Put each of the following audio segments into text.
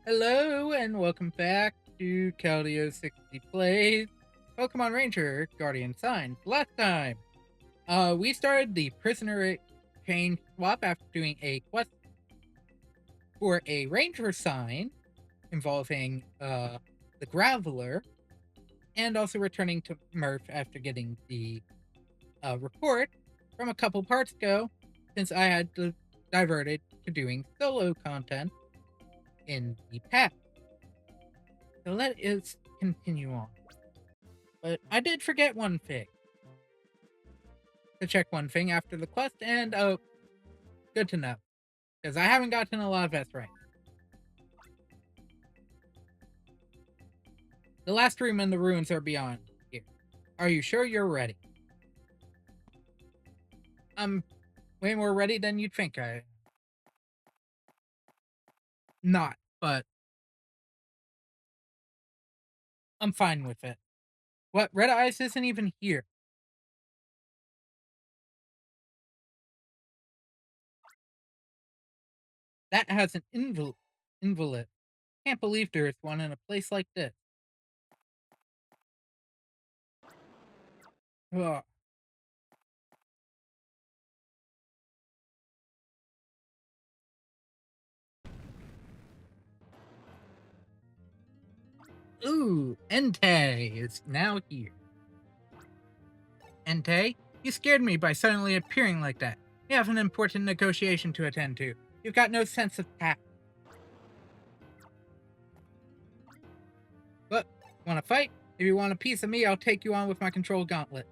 Hello and welcome back to Caldio 60 Plays Pokemon Ranger Guardian Signs. Last time, we started the prisoner exchange swap after doing a quest for a Ranger sign involving the Graveler, and also returning to Murph after getting the report from a couple parts ago, since I had diverted to doing solo content in the past. So let us continue on. But I did forget one thing. To check one thing after the quest, and oh, good to know. Because I haven't gotten a lot of S rank. The last room in the ruins are beyond here. Are you sure you're ready? I'm way more ready than you'd think I am. Not, but I'm fine with it. What, Red Eyes isn't even here. That has an invalid. Can't believe there is one in a place like this. Ugh. Ooh, Entei is now here. Entei, you scared me by suddenly appearing like that. You have an important negotiation to attend to. You've got no sense of tact. But, wanna fight? If you want a piece of me, I'll take you on with my control gauntlet.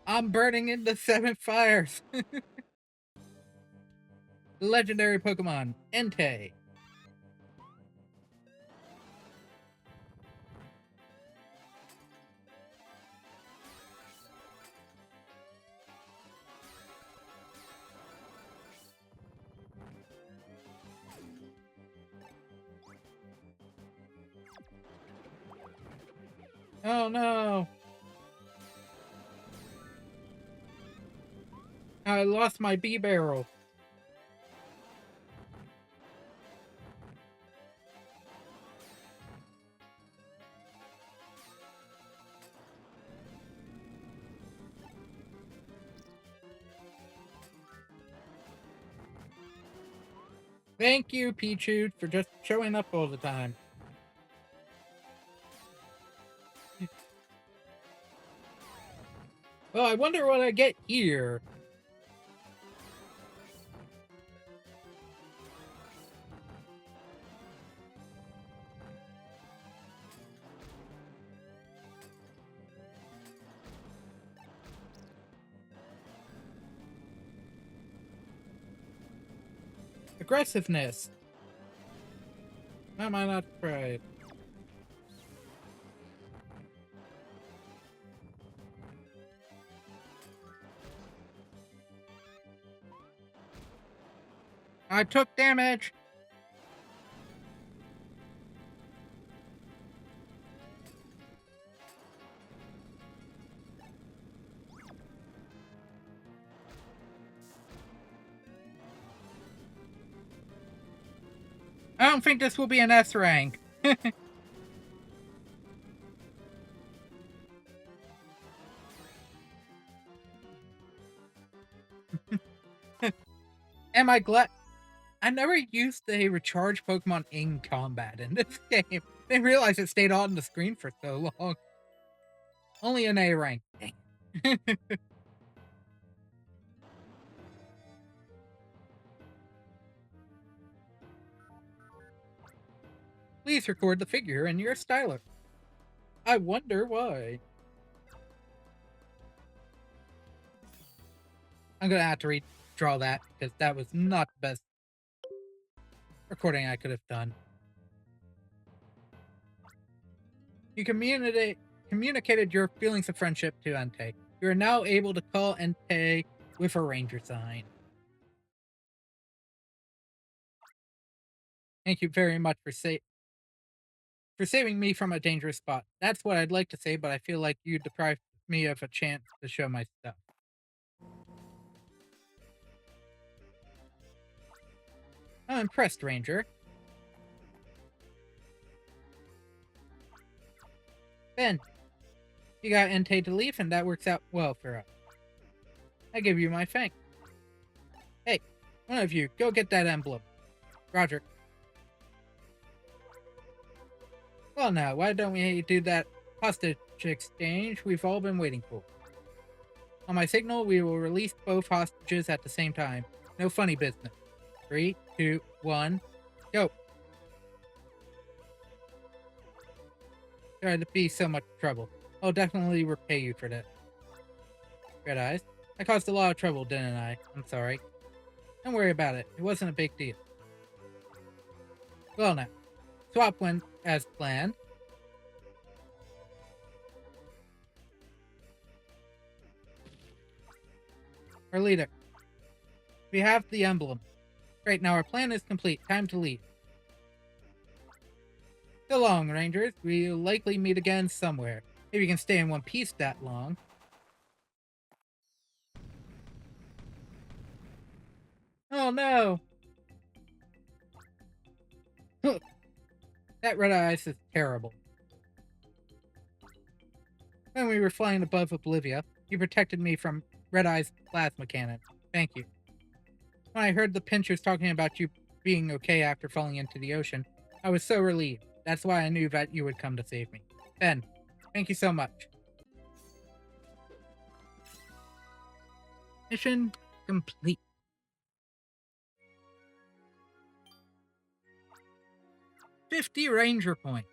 I'm burning into 7 fires. The legendary Pokemon, Entei. Oh no! I lost my bee barrel. Thank you, Pichu, for just showing up all the time. Well, I wonder what I get here. Aggressiveness. Am I not right? I took damage. I don't think this will be an S rank. Am I glad? I never used a recharge Pokemon in combat in this game. Didn't realize it stayed on the screen for so long. Only an A rank. Dang. Please record the figure in your styler. I wonder why. I'm gonna have to redraw that because that was not the best recording I could have done. You communicated your feelings of friendship to Entei. You are now able to call Entei with a ranger sign. Thank you very much for saving me from a dangerous spot. That's what I'd like to say, but I feel like you deprived me of a chance to show my stuff. I'm impressed, Ranger. Ben, you got Entei to leave, and that works out well for us. I give you my thanks. Hey, one of you, go get that emblem. Roger. Well now, why don't we do that hostage exchange we've all been waiting for? On my signal, we will release both hostages at the same time. No funny business. 3, 2, 1, go. Sorry to be so much trouble. I'll definitely repay you for that. Red Eyes. I caused a lot of trouble, didn't I? I'm sorry. Don't worry about it. It wasn't a big deal. Well now, swap went as planned. Our leader. We have the emblem. Great, now our plan is complete. Time to leave. So long, Rangers. We'll likely meet again somewhere. Maybe you can stay in one piece that long. Oh no! That red ice is terrible. When we were flying above Oblivia, you protected me from Red Eye's plasma cannon. Thank you. When I heard the pinchers talking about you being okay after falling into the ocean, I was so relieved. That's why I knew that you would come to save me. Ben, thank you so much. Mission complete. 50 Ranger points.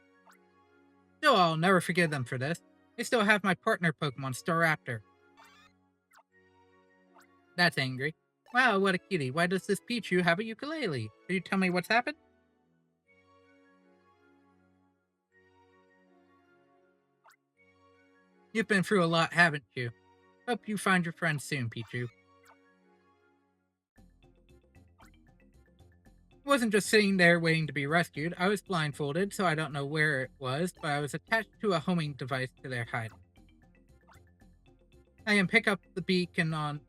Still, I'll never forgive them for this. They still have my partner Pokemon, Staraptor. That's angry. Wow, what a cutie. Why does this Pichu have a ukulele? Can you tell me what's happened? You've been through a lot, haven't you? Hope you find your friends soon, Pichu. I wasn't just sitting there waiting to be rescued. I was blindfolded, so I don't know where it was, but I was attached to a homing device to their hideout. I can pick up the beacon on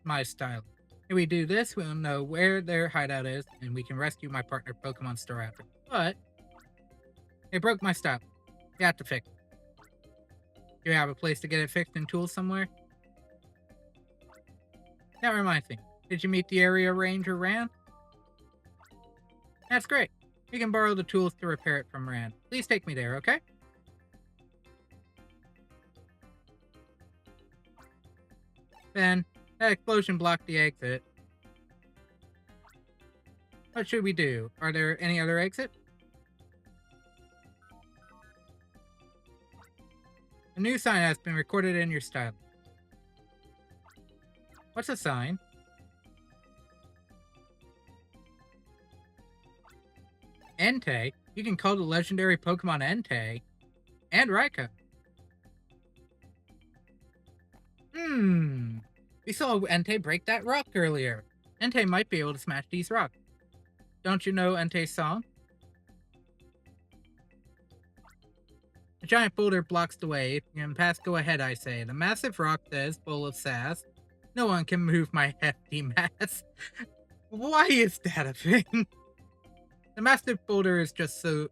my style. If we do this, we'll know where their hideout is, and we can rescue my partner Pokemon Staraptor. But it broke my style. You have to fix it. Do you have a place to get it fixed and tools somewhere? That reminds me. Did you meet the area ranger Ran? That's great. You can borrow the tools to repair it from Ran. Please take me there, okay? Ben, that explosion blocked the exit. What should we do? Are there any other exits? A new sign has been recorded in your style. What's a sign? Entei? You can call the legendary Pokemon Entei. And Raikou. We saw Entei break that rock earlier. Entei might be able to smash these rocks. Don't you know Entei's song? A giant boulder blocks the way. You can pass, go ahead, I say. The massive rock says, full of sass. No one can move my hefty mass. Why is that a thing? The massive boulder is just slow.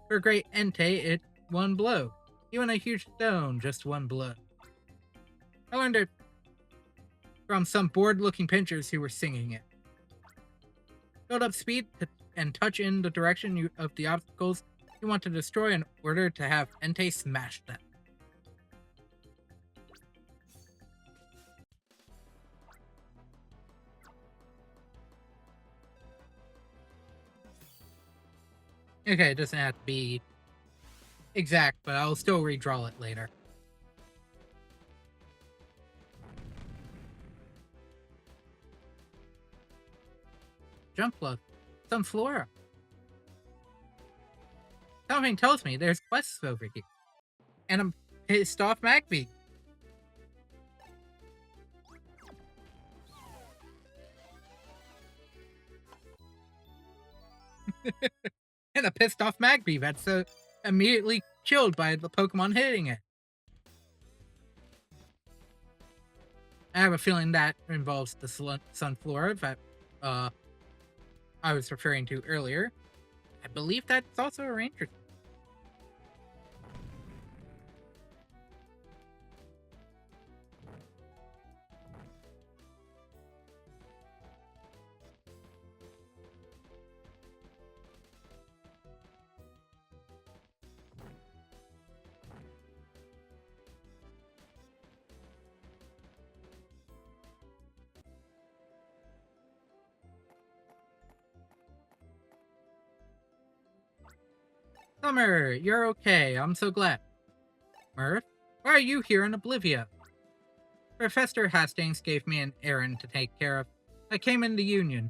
For a great Entei, it's one blow. Even a huge stone, just one blow. I learned it from some bored-looking pinchers who were singing it. Build up speed and touch in the direction of the obstacles you want to destroy in order to have Entei smash them. Okay, it doesn't have to be exact, but I'll still redraw it later. Jumpluff. Some flora. Something tells me there's quests over here. And I'm pissed off Magby. And a pissed off Magby that's immediately killed by the Pokemon hitting it. I have a feeling that involves the Sunflora that I was referring to earlier. I believe that's also a ranger. Summer, you're okay. I'm so glad. Murph, why are you here in Oblivia? Professor Hastings gave me an errand to take care of. I came in the Union.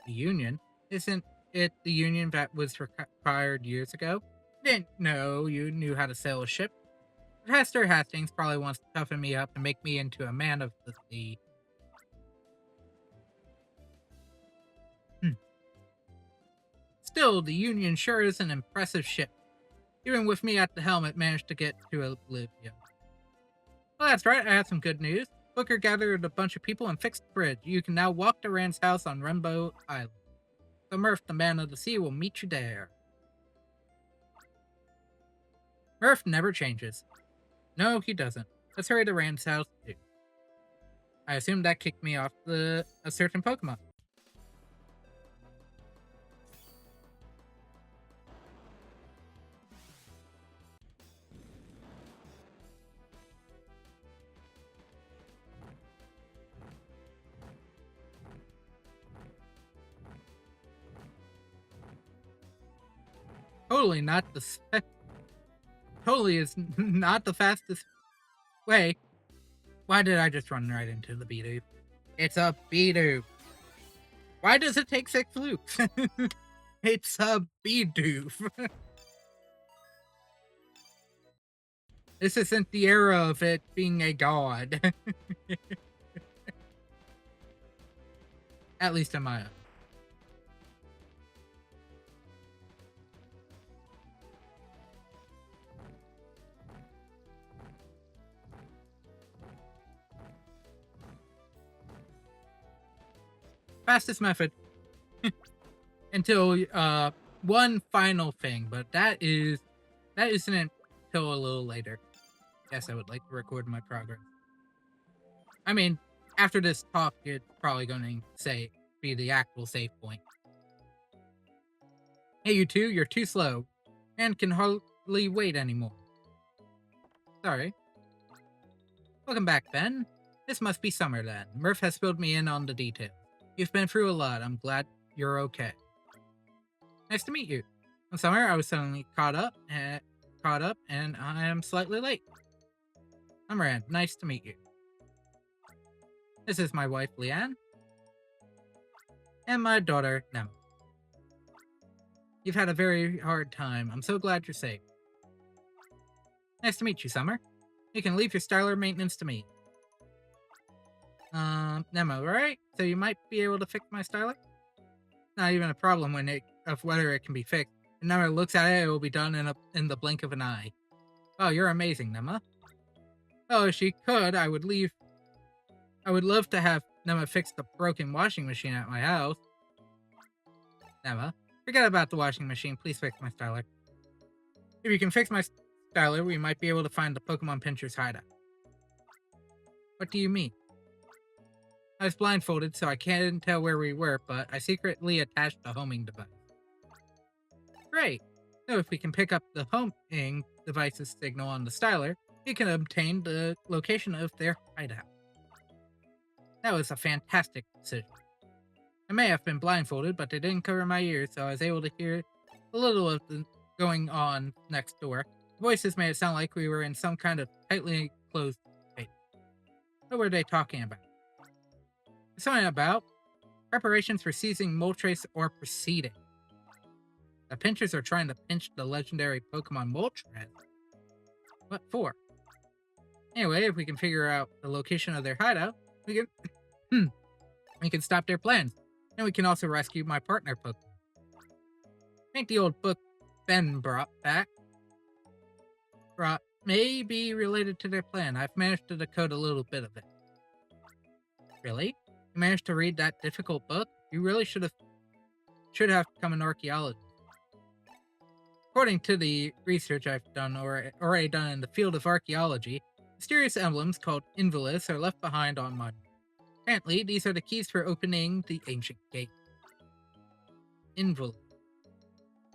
The Union? Isn't it the Union that was required years ago? Didn't know you knew how to sail a ship. Professor Hastings probably wants to toughen me up and make me into a man of the sea. Still, the Union sure is an impressive ship. Even with me at the helm, it managed to get to Oblivion. Well, that's right, I have some good news. Booker gathered a bunch of people and fixed the bridge. You can now walk to Rand's house on Rainbow Island. So Murph, the man of the sea, will meet you there. Murph never changes. No, he doesn't. Let's hurry to Rand's house, too. I assume that kicked me off a certain Pokemon. Totally not the totally is not the fastest way. Why did I just run right into the Bidoof? It's a Bidoof. Why does it take 6 loops? It's a Bidoof. This isn't the era of it being a god. At least in my own. Fastest method. Until one final thing, but that isn't until a little later. Yes, I would like to record my progress. I mean, after this talk, it's probably going to be the actual save point. Hey, you two, you're too slow, and can hardly wait anymore. Sorry. Welcome back, Ben. This must be summer then. Murph has filled me in on the details. You've been through a lot. I'm glad you're okay. Nice to meet you. In summer, I was suddenly caught up, and I am slightly late. I'm Rand. Nice to meet you. This is my wife, Leanne, and my daughter, Nema. You've had a very hard time. I'm so glad you're safe. Nice to meet you, Summer. You can leave your styler maintenance to me. Nema, right? So you might be able to fix my styler? Not even a problem of whether it can be fixed. If Nema looks at it, it will be done in the blink of an eye. Oh, you're amazing, Nema. Oh, if she could, I would love to have Nema fix the broken washing machine at my house. Nema, forget about the washing machine. Please fix my styler. If you can fix my styler, we might be able to find the Pokemon Pincher's hideout. What do you mean? I was blindfolded, so I can't tell where we were, but I secretly attached a homing device. Great! So if we can pick up the homing device's signal on the styler, we can obtain the location of their hideout. That was a fantastic decision. I may have been blindfolded, but they didn't cover my ears, so I was able to hear a little of the going on next door. The voices made it sound like we were in some kind of tightly closed space. What were they talking about? Something about preparations for seizing Moltres or proceeding. The Pinchers are trying to pinch the legendary Pokemon Moltres. What for? Anyway, if we can figure out the location of their hideout, we can stop their plans. And we can also rescue my partner Pokemon. I think the old book Ben brought may be related to their plan. I've managed to decode a little bit of it. Really? You managed to read that difficult book? You really should have... should have become an archaeologist. According to the research I've done or already done in the field of archaeology, mysterious emblems called involus are left behind on monuments. Apparently, these are the keys for opening the ancient gate. Involus.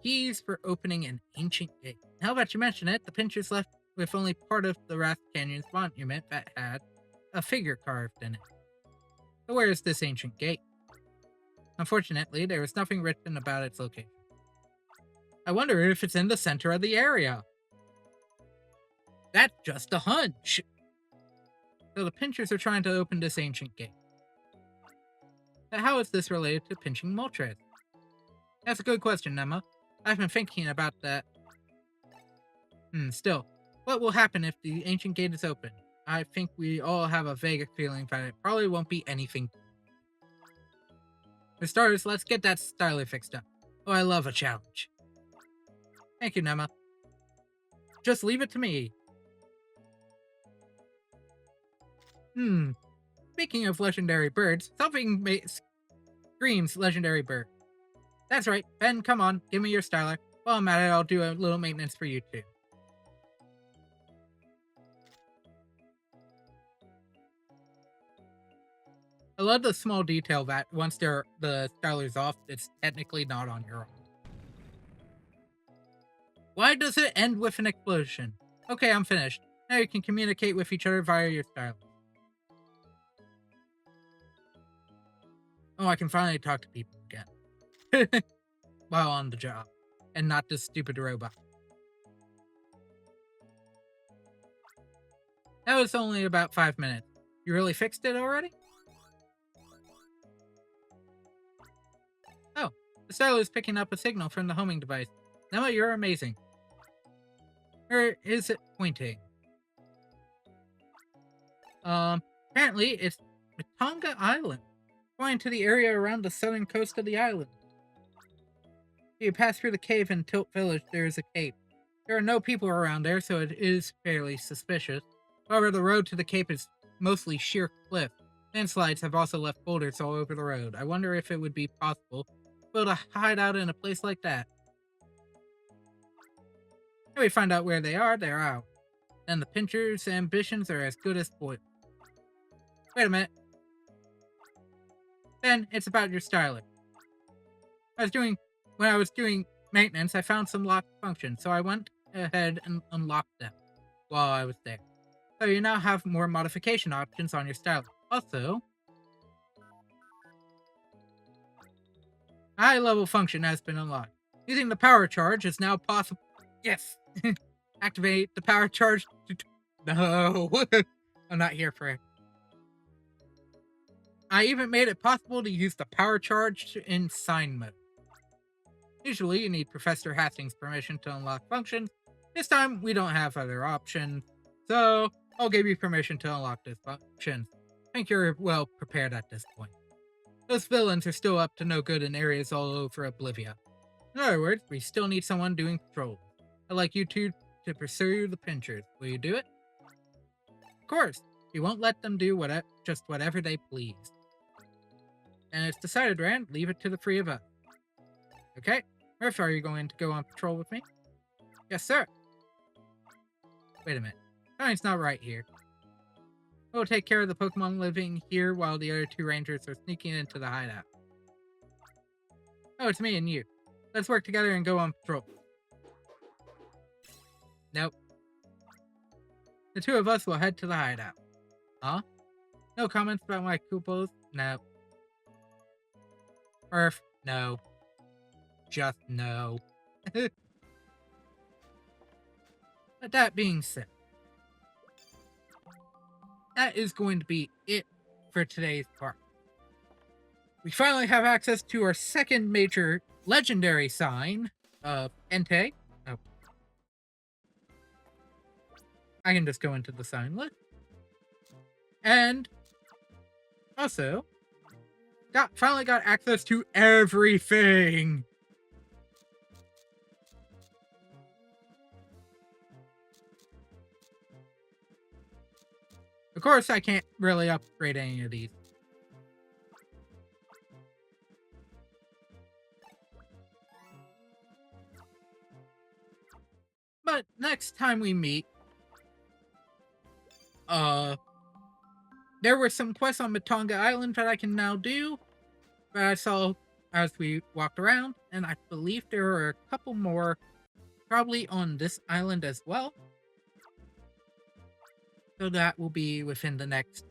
Keys for opening an ancient gate. How about you mention it? The pinchers left with only part of the Wrath Canyon's monument that had a figure carved in it. So where is this ancient gate? Unfortunately, there is nothing written about its location. I wonder if it's in the center of the area. That's just a hunch. So the pinchers are trying to open this ancient gate. But how is this related to pinching Moltres? That's a good question, Emma. I've been thinking about that. Still, what will happen if the ancient gate is open? I think we all have a vague feeling that it probably won't be anything. For starters, let's get that styler fixed up. Oh, I love a challenge. Thank you, Nema. Just leave it to me. Speaking of legendary birds, something screams legendary bird. That's right. Ben, come on. Give me your styler. While I'm at it, I'll do a little maintenance for you, too. I love the small detail that once the styler's off, it's technically not on your own. Why does it end with an explosion? Okay, I'm finished. Now you can communicate with each other via your stylus. Oh, I can finally talk to people again. While on the job. And not this stupid robot. That was only about 5 minutes. You really fixed it already? Oh, the stylus is picking up a signal from the homing device. Noah, you're amazing. Where is it pointing? Apparently it's Matonga Island. Going to the area around the southern coast of the island. If you pass through the cave in Tilt Village, there is a cape. There are no people around there, so it is fairly suspicious. However, the road to the cape is mostly sheer cliff. Landslides have also left boulders all over the road. I wonder if it would be possible to build a hideout in a place like that. If we find out where they are, they're out. Then the pinchers' ambitions are as good as spoiled. Wait a minute. Then it's about your styler. When I was doing maintenance, I found some locked functions, so I went ahead and unlocked them while I was there. So you now have more modification options on your styler. Also, a high-level function has been unlocked. Using the power charge is now possible. Yes! Activate the power charge to... No! I'm not here for it. I even made it possible to use the power charge in sign mode. Usually, you need Professor Hastings' permission to unlock functions. This time, we don't have other options, so I'll give you permission to unlock this function. I think you're well prepared at this point. Those villains are still up to no good in areas all over Oblivia. In other words, we still need someone doing patrols. I'd like you two to pursue the pinchers. Will you do it? Of course. We won't let them do just whatever they please. And it's decided, Rand. Leave it to the three of us. Okay? Murph, are you going to go on patrol with me? Yes, sir. Wait a minute. Something's not right here. We'll take care of the Pokemon living here while the other two rangers are sneaking into the hideout. Oh, it's me and you. Let's work together and go on patrol. Nope. The two of us will head to the hideout. Huh? No comments about my Koopos? No. Murph, no. Just no. But that being said, that is going to be it for today's part. We finally have access to our second major legendary sign of Entei. Oh. I can just go into the sign list. And also, finally got access to everything. Of course, I can't really upgrade any of these. But next time we meet, uh, there were some quests on Matonga Island that I can now do that I saw as we walked around, and I believe there are a couple more probably on this island as well. So that will be within the next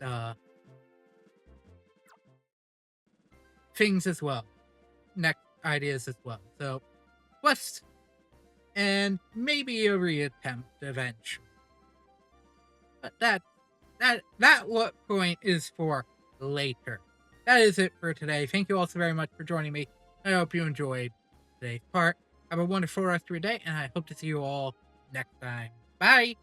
things as well. Next ideas as well. So quests and maybe a reattempt eventually. But that what point is for later. That is it for today. Thank you all so very much for joining me. I hope you enjoyed today's part. Have a wonderful rest of your day, and I hope to see you all next time. Bye!